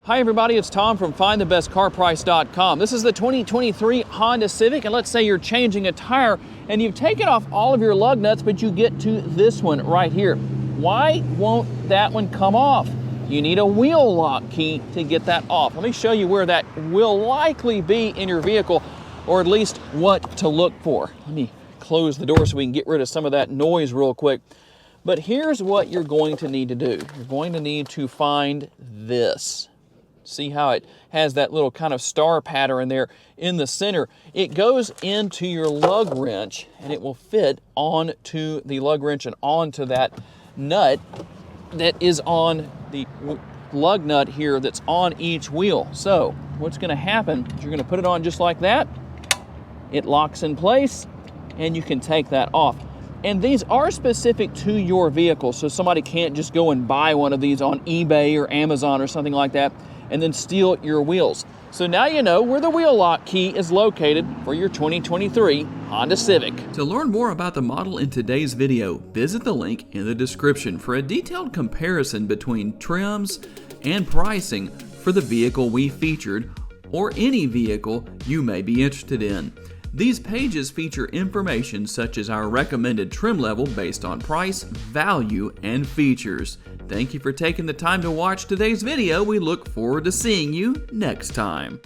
Hi everybody, it's Tom from FindTheBestCarPrice.com. This is the 2023 Honda Civic, and let's say you're changing a tire and you've taken off all of your lug nuts, but you get to this one right here. Why won't that one come off? You need a wheel lock key to get that off. Let me show you where that will likely be in your vehicle, or at least what to look for. Let me close the door so we can get rid of some of that noise real quick. But here's what you're going to need to do. You're going to need to find this. See how it has that little kind of star pattern there in the center. It goes into your lug wrench and it will fit onto the lug wrench and onto that nut that is on the lug nut here that's on each wheel. So what's going to happen is you're going to put it on just like that. It locks in place and you can take that off. And these are specific to your vehicle, so somebody can't just go and buy one of these on eBay or Amazon or something like that and then steal your wheels. So now you know where the wheel lock key is located for your 2023 Honda Civic. To learn more about the model in today's video, visit the link in the description for a detailed comparison between trims and pricing for the vehicle we featured or any vehicle you may be interested in. These pages feature information such as our recommended trim level based on price, value, and features. Thank you for taking the time to watch today's video. We look forward to seeing you next time.